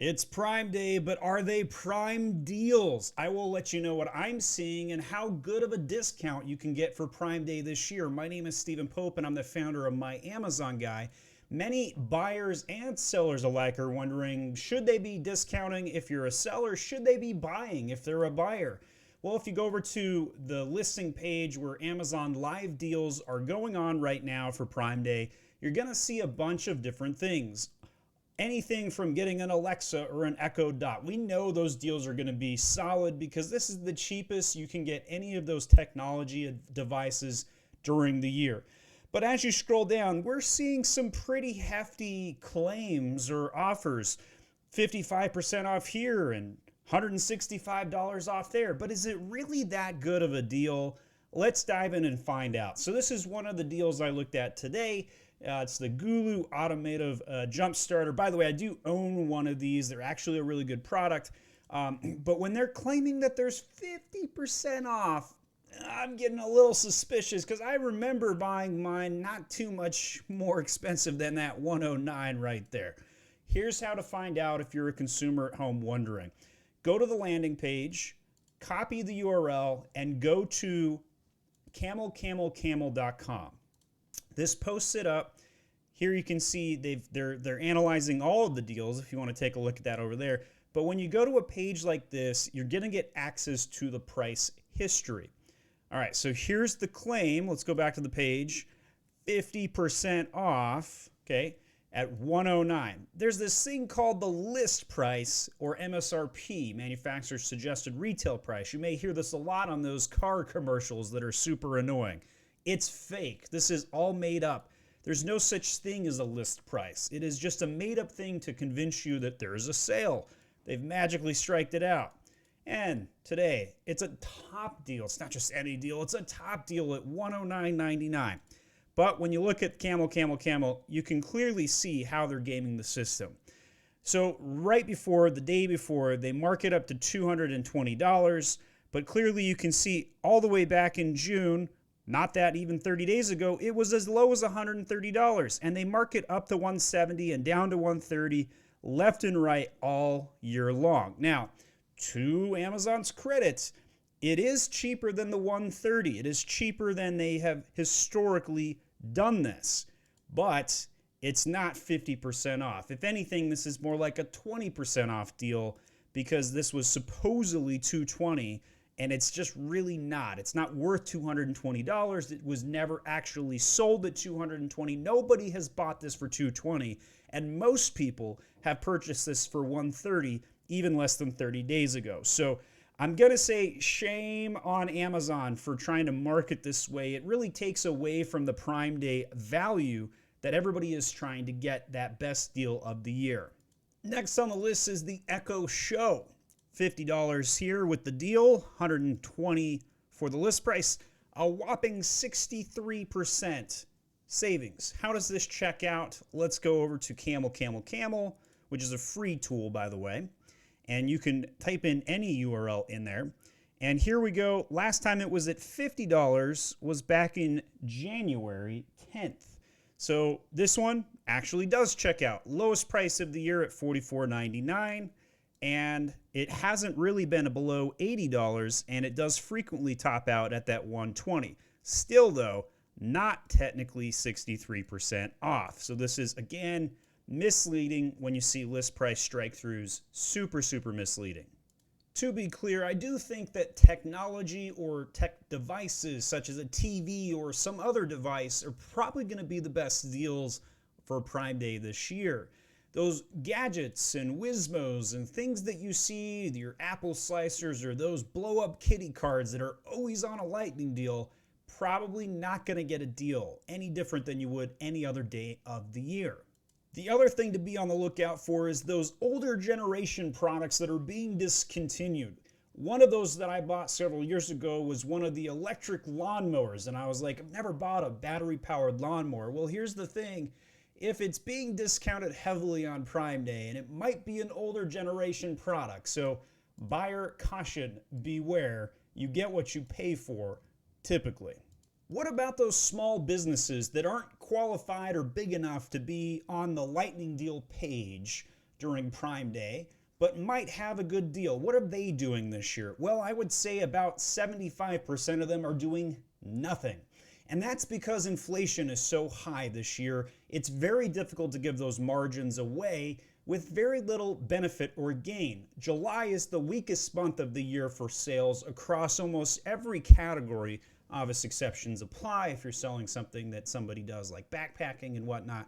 It's Prime Day, but are they prime deals? I will let you know what I'm seeing and how good of a discount you can get for Prime Day this year. My name is Stephen Pope and I'm the founder of My Amazon Guy. Many buyers and sellers alike are wondering, should they be discounting if you're a seller? Should they be buying if they're a buyer? Well, if you go over to the listing page where Amazon live deals are going on right now for Prime Day, you're going to see a bunch of different things. Anything from getting an Alexa or an Echo Dot. We know those deals are going to be solid because this is the cheapest you can get any of those technology devices during the year. But as you scroll down, we're seeing some pretty hefty claims or offers. 55% off here and $165 off there. But is it really that good of a deal? Let's dive in and find out. So this is one of the deals I looked at today. It's the GOOLOO Automotive Jump starter. By the way, I do own one of these. They're actually a really good product. But when they're claiming that there's 50% off, I'm getting a little suspicious because I remember buying mine not too much more expensive than that 109 right there. Here's how to find out if you're a consumer at home wondering. Go to the landing page, copy the URL, and go to camelcamelcamel.com. This posts it up. Here you can see they're analyzing all of the deals if you want to take a look at that over there. But when you go to a page like this, you're going to get access to the price history. All right, so here's the claim. Let's go back to the page. 50% off, okay, at 109. There's this thing called the list price, or MSRP, manufacturer's suggested retail price. You may hear this a lot on those car commercials that are super annoying. It's fake. This is all made up. There's no such thing as a list price. It is just a made-up thing to convince you that there is a sale. They've magically striked it out. And today, it's a top deal. It's not just any deal. It's a top deal at $109.99. But when you look at Camel, you can clearly see how they're gaming the system. So right before, the day before, they mark it up to $220. But clearly you can see all the way back in June, not that even 30 days ago, it was as low as $130. And they mark it up to $170 and down to $130 left and right all year long. Now, to Amazon's credit, it is cheaper than the $130. It is cheaper than they have historically done this. But it's not 50% off. If anything, this is more like a 20% off deal because this was supposedly $220. And it's just really not. It's not worth $220. It was never actually sold at $220. Nobody has bought this for $220. And most people have purchased this for $130 even less than 30 days ago. So I'm going to say shame on Amazon for trying to market this way. It really takes away from the Prime Day value that everybody is trying to get that best deal of the year. Next on the list is the Echo Show. $50 here with the deal, $120 for the list price, a whopping 63% savings. How does this check out? Let's go over to Camel, which is a free tool, by the way. And you can type in any URL in there. And here we go. Last time it was at $50 was back in January 10th. So this one actually does check out. Lowest price of the year at $44.99. And it hasn't really been below $80, and it does frequently top out at that $120. Still, though, not technically 63% off. So this is, again, misleading when you see list price strike-throughs. Super, super misleading. To be clear, I do think that technology or tech devices such as a TV or some other device are probably going to be the best deals for Prime Day this year. Those gadgets and Wizmos and things that you see, your Apple slicers or those blow-up kitty cards that are always on a lightning deal, probably not going to get a deal any different than you would any other day of the year. The other thing to be on the lookout for is those older generation products that are being discontinued. One of those that I bought several years ago was one of the electric lawnmowers, and I was like, I've never bought a battery-powered lawnmower. Well, here's the thing. If it's being discounted heavily on Prime Day, and it might be an older generation product, so buyer caution, beware, you get what you pay for, typically. What about those small businesses that aren't qualified or big enough to be on the lightning deal page? during Prime Day, but might have a good deal. What are they doing this year? Well, I would say about 75% of them are doing nothing. And that's because inflation is so high this year, it's very difficult to give those margins away with very little benefit or gain. July is the weakest month of the year for sales across almost every category. Obvious exceptions apply if you're selling something that somebody does like backpacking and whatnot.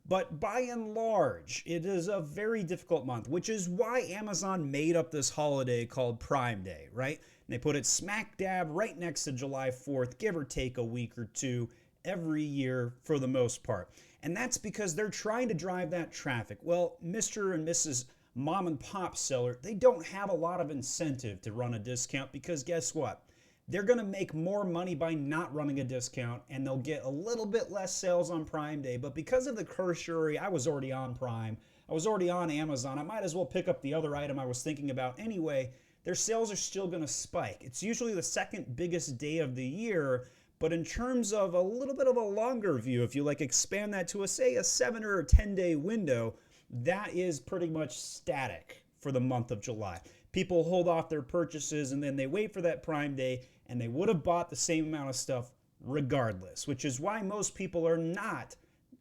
But by and large, it is a very difficult month, which is why Amazon made up this holiday called Prime Day, right? And they put it smack dab right next to July 4th, give or take a week or two every year for the most part. And that's because they're trying to drive that traffic. Well, Mr. and Mrs. Mom and Pop seller, they don't have a lot of incentive to run a discount because guess what? They're going to make more money by not running a discount, and they'll get a little bit less sales on Prime Day. But because of the cursory, I was already on Prime, I was already on Amazon, I might as well pick up the other item I was thinking about anyway. Their sales are still going to spike. It's usually the second biggest day of the year, but in terms of a little bit of a longer view, if you like expand that to say a 7 or 10 day window, that is pretty much static for the month of July. People hold off their purchases and then they wait for that Prime Day, and they would have bought the same amount of stuff regardless, which is why most people are not,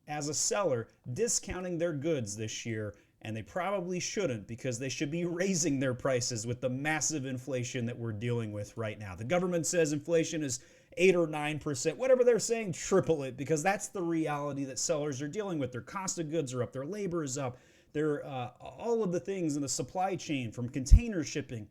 as a seller, discounting their goods this year, and they probably shouldn't because they should be raising their prices with the massive inflation that we're dealing with right now. The government says inflation is 8 or 9%, whatever they're saying, triple it, because that's the reality that sellers are dealing with. Their cost of goods are up, their labor is up, their all of the things in the supply chain, from container shipping,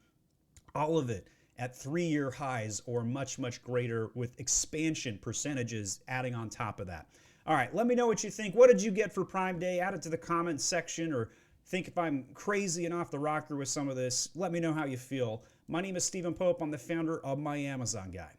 all of it at 3-year highs or much, much greater, with expansion percentages adding on top of that. All right, let me know what you think. What did you get for Prime Day? Add it to the comments section, or think if I'm crazy and off the rocker with some of this. Let me know how you feel. My name is Stephen Pope. I'm the founder of My Amazon Guy.